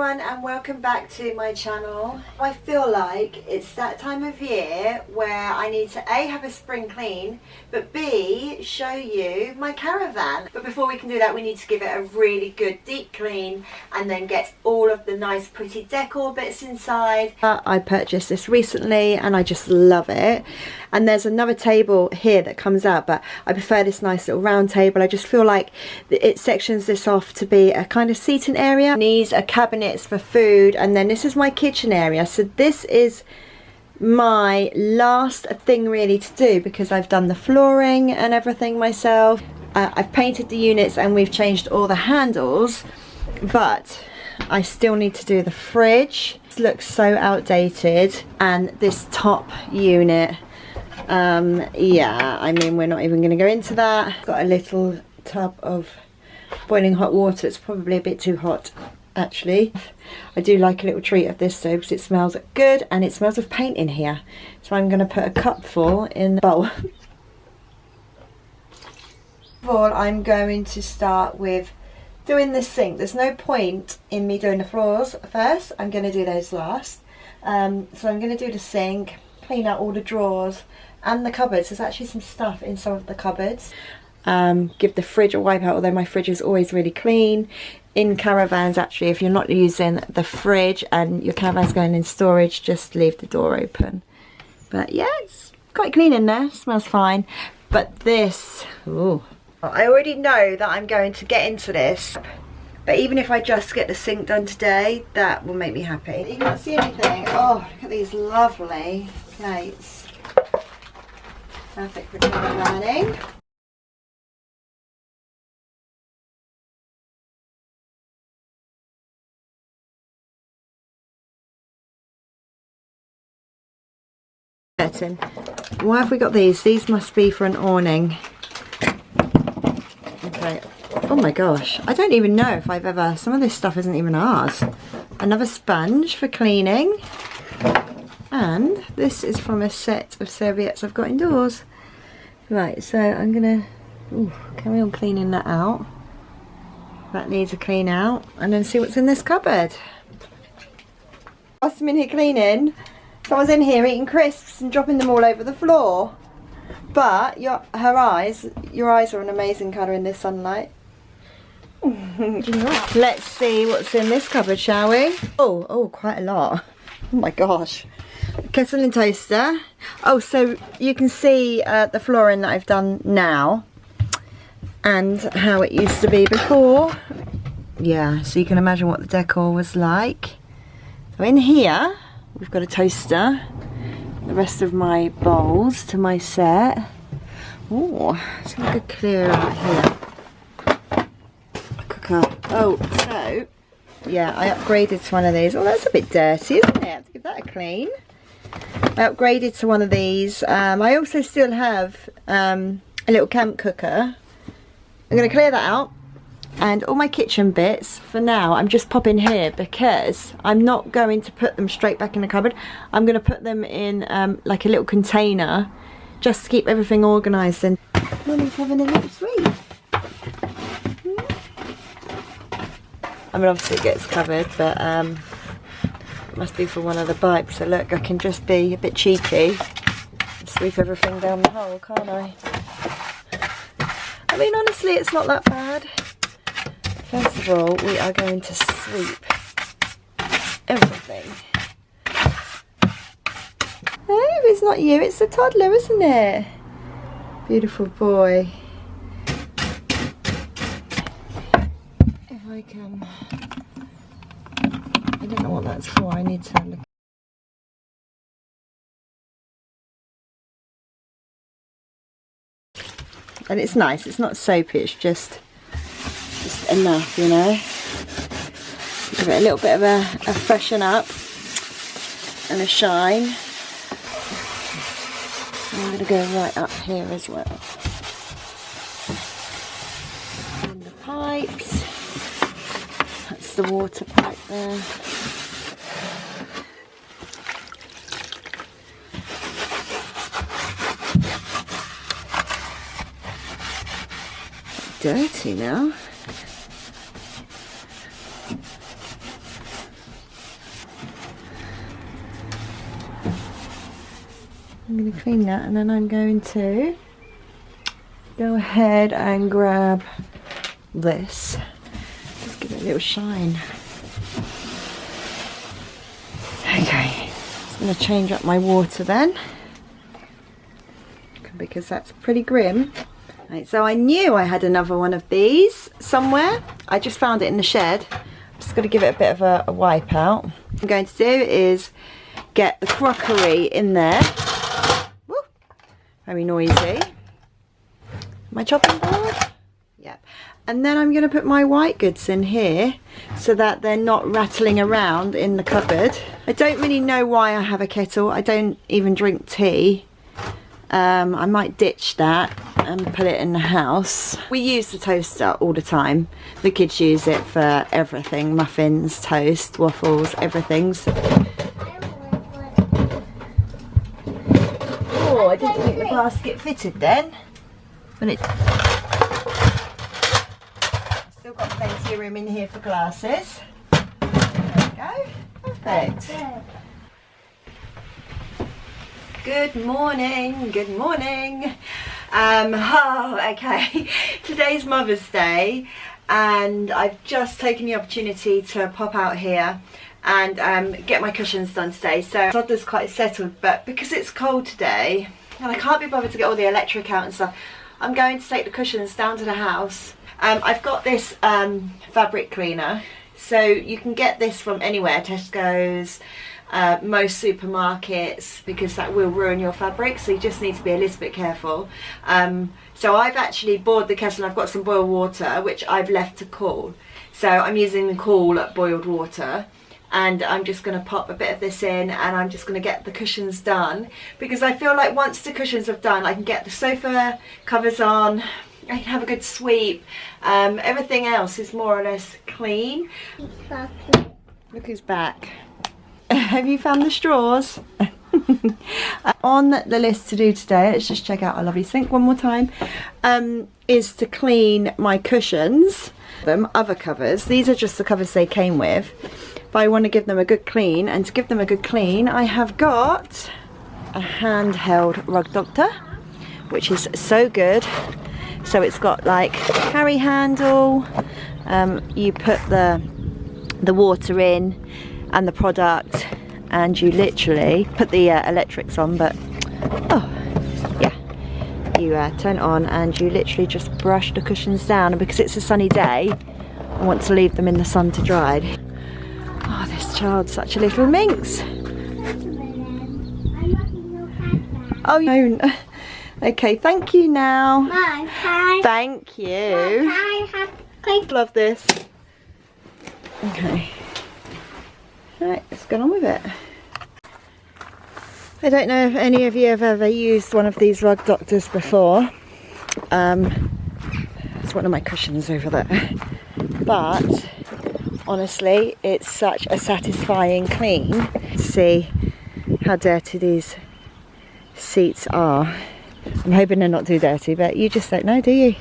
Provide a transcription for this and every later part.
everyone and welcome back to my channel. I feel like it's that time of year where I need to A, have a spring clean, but B, show you my caravan. But before we can do that, we need to give it a really good deep clean and then get all of the nice pretty decor bits inside. I purchased this recently and I just love it. And there's another table here that comes out, but I prefer this nice little round table. I just feel like it sections this off to be a kind of seating area. These are cabinets for food, and then this is my kitchen area. So this is my last thing really to do because I've done the flooring and everything myself. I've painted the units and we've changed all the handles, but I still need to do the fridge. This looks so outdated, and this top unit, yeah, I mean, we're not even going to go into that. Got a little tub of boiling hot water. It's probably a bit too hot actually. I do like a little treat of this though because it smells good and it smells of paint in here. So I'm going to put a cupful in the bowl. First of all, I'm going to start with doing the sink. There's no point in me doing the floors first. I'm going to do those last. So I'm going to do the sink, clean out all the drawers and the cupboards. There's actually some stuff in some of the cupboards. Give the fridge a wipe out, although my fridge is always really clean. In caravans, actually, if you're not using the fridge and your caravan's going in storage, just leave the door open. But yeah, it's quite clean in there, smells fine. But this, ooh, I already know that I'm going to get into this, but even if I just get the sink done today, that will make me happy. You can't see anything. Oh, look at these lovely plates. Perfect for caravanning. Why have we got these? These must be for an awning. Okay. Oh my gosh. I don't even know if I've ever... Some of this stuff isn't even ours. Another sponge for cleaning. And this is from a set of serviettes I've got indoors. Right, so I'm going to carry on cleaning that out. That needs a clean out. And then see what's in this cupboard. Whilst I'm in here cleaning, someone's in here eating crisps and dropping them all over the floor. But your eyes are an amazing colour in this sunlight. Let's see what's in this cupboard, shall we? Oh, quite a lot. Oh my gosh. Kettle and toaster. Oh, so you can see the flooring that I've done now and how it used to be before. Yeah, so you can imagine what the decor was like. So in here, we've got a toaster, the rest of my bowls to my set. Oh, let's have a good clear out here. A cooker. Oh, so, yeah, I upgraded to one of these. Oh, that's a bit dirty, isn't it? I have to give that a clean. I upgraded to one of these. I also still have a little camp cooker. I'm going to clear that out. And all my kitchen bits, for now, I'm just popping here because I'm not going to put them straight back in the cupboard. I'm going to put them in like a little container just to keep everything organised. And Lily's having a little sweet. I mean, obviously it gets covered, but it must be for one of the pipes. So look, I can just be a bit cheeky and sweep everything down the hole, can't I? I mean, honestly, it's not that bad. First of all, we are going to sweep everything. Oh, it's not you, it's the toddler, isn't it? Beautiful boy. If I can... I don't know what that's for, I need to look. And it's nice, it's not soapy, it's just enough, you know. Give it a little bit of a freshen up and a shine. And I'm going to go right up here as well. And the pipes. That's the water pipe there. Dirty now. I'm going to clean that, and then I'm going to go ahead and grab this. Just give it a little shine. Okay, I'm going to change up my water then, because that's pretty grim. Right, so I knew I had another one of these somewhere. I just found it in the shed. I'm just going to give it a bit of a wipe out. What I'm going to do is get the crockery in there. Woo, very noisy. My chopping board. Yep. And then I'm going to put my white goods in here so that they're not rattling around in the cupboard. I don't really know why I have a kettle. I don't even drink tea. I might ditch that and put it in the house. We use the toaster all the time. The kids use it for everything. Muffins, toast, waffles, everything. Oh, I didn't think the basket fitted then. But it... Still got plenty of room in here for glasses. There we go. Perfect. Good morning, good morning. Okay, today's Mother's Day and I've just taken the opportunity to pop out here and get my cushions done today. So toddler's quite settled, but because it's cold today and I can't be bothered to get all the electric out and stuff, I'm going to take the cushions down to the house. I've got this fabric cleaner, so you can get this from anywhere, Tesco's, most supermarkets, because that will ruin your fabric, so you just need to be a little bit careful. So I've actually boiled the kettle and I've got some boiled water which I've left to cool, so I'm using the cool boiled water, and I'm just going to pop a bit of this in and I'm just going to get the cushions done, because I feel like once the cushions are done I can get the sofa covers on, I can have a good sweep, everything else is more or less clean. Look who's back. Have you found the straws? On the list to do today, let's just check out our lovely sink one more time, is to clean my cushions. Other covers, these are just the covers they came with, but I want to give them a good clean, and to give them a good clean I have got a handheld rug doctor, which is so good. So it's got like a carry handle, you put the water in and the product, and you literally put the electrics on, but oh yeah, you turn it on and you literally just brush the cushions down, and because it's a sunny day I want to leave them in the sun to dry. Oh, this child's such a little minx. Oh no. Okay, thank you now. Mom, thank you. Mom, love this. Okay. Right, let's get on with it. I don't know if any of you have ever used one of these rug doctors before. It's one of my cushions over there. But honestly, it's such a satisfying clean to see how dirty these seats are. I'm hoping they're not too dirty, but you just don't know, do you?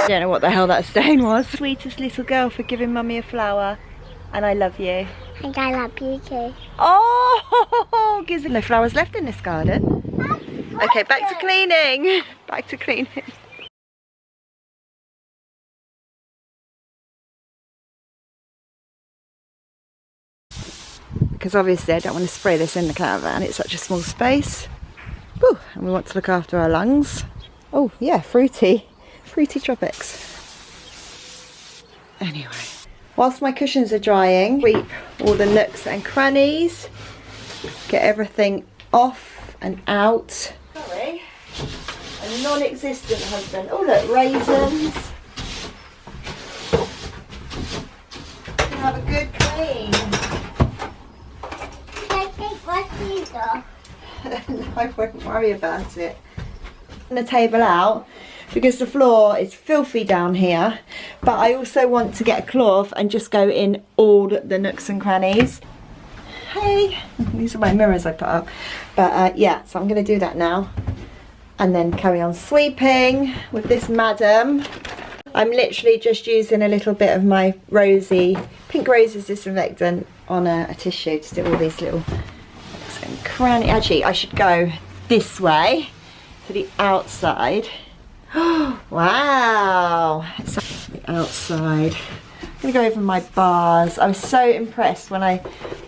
I don't know what the hell that stain was. Sweetest little girl for giving mummy a flower, and I love you. and I love you too. Oh, gives no flowers left in this garden. Okay, back to cleaning. Back to cleaning. Because obviously I don't want to spray this in the caravan, it's such a small space. Woo, and we want to look after our lungs. Oh yeah, fruity tropics. Anyway, whilst my cushions are drying, sweep all the nooks and crannies, get everything off and out. Sorry, a non-existent husband. Oh look, raisins. have a good clean. Can I take my shoes off? I won't worry about it. The table out because the floor is filthy down here, but I also want to get a cloth and just go in all the nooks and crannies. Hey, these are my mirrors I put up, but yeah, so I'm going to do that now and then carry on sweeping with this madam. I'm literally just using a little bit of my pink roses disinfectant on a tissue to do all these little cranny. Actually, I should go this way to the outside. Wow, so the outside. I'm gonna go over my bars. I was so impressed when I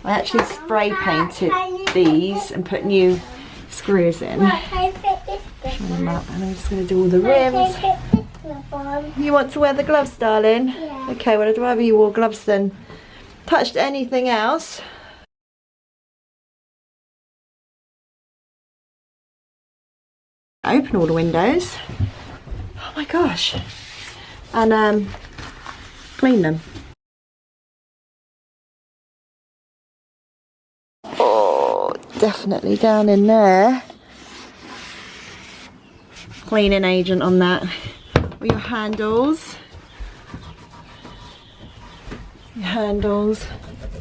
actually spray painted these and put new screws in. Can I fit this And I'm just gonna do all the rims. You want to wear the gloves, darling? Yeah. Okay, well, I'd rather you wore gloves than touched anything else. Open all the windows. Oh my gosh. And clean them. Oh, definitely down in there. Cleaning agent on that. All your handles. Your handles.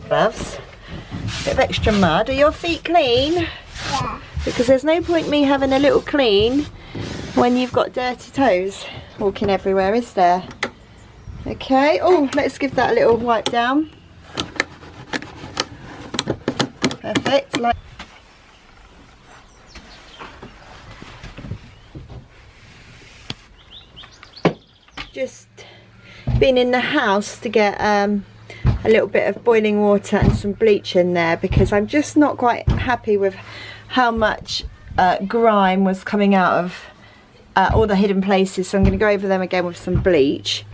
Gloves. Bit of extra mud. Are your feet clean? Yeah. Because there's no point me having a little clean when you've got dirty toes walking everywhere, is there? Okay, oh, let's give that a little wipe down. Perfect. Just been in the house to get a little bit of boiling water and some bleach in there because I'm just not quite happy with how much grime was coming out of all the hidden places, so I'm going to go over them again with some bleach.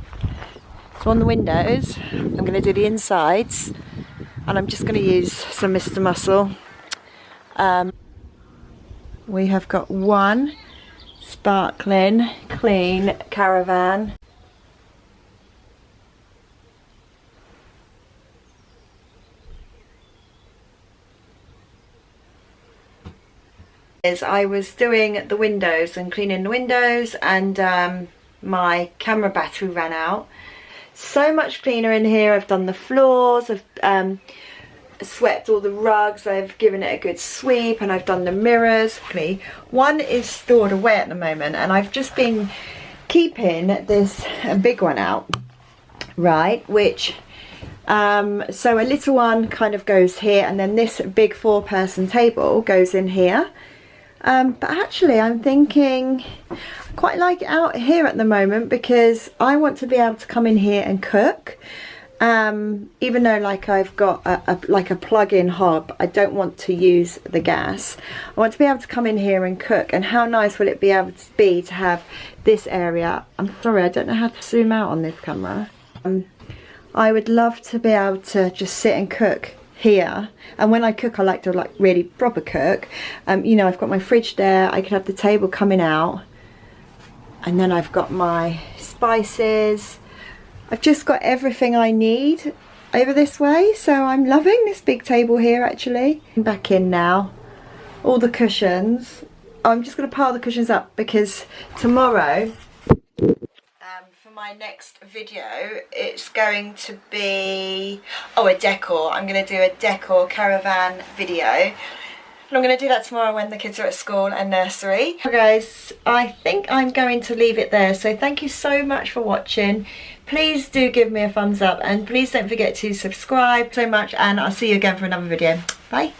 So on the windows I'm going to do the insides, and I'm just going to use some Mr. Muscle. We have got one sparkling clean Caravan. I was doing the windows and cleaning the windows, and my camera battery ran out. So much cleaner in here. I've done the floors, I've swept all the rugs, I've given it a good sweep, and I've done the mirrors. One is stored away at the moment, and I've just been keeping this big one out, right, which so a little one kind of goes here, and then this big 4-person table goes in here. But actually I'm thinking I quite like it out here at the moment because I want to be able to come in here and cook. Even though like I've got a plug-in hob, I don't want to use the gas. I want to be able to come in here and cook, and how nice will it be able to be to have this area. I'm sorry, I don't know how to zoom out on this camera. I would love to be able to just sit and cook here, and when I cook I like to really proper cook. You know, I've got my fridge there, I could have the table coming out, and then I've got my spices. I've just got everything I need over this way, so I'm loving this big table here actually. Back in now, all the cushions. I'm just going to pile the cushions up because tomorrow for my next video it's going to be a decor. I'm going to do a decor Caravan video, and I'm going to do that tomorrow when the kids are at school and nursery. Okay guys, I think I'm going to leave it there, so thank you so much for watching. Please do give me a thumbs up, and please don't forget to subscribe so much, and I'll see you again for another video. Bye.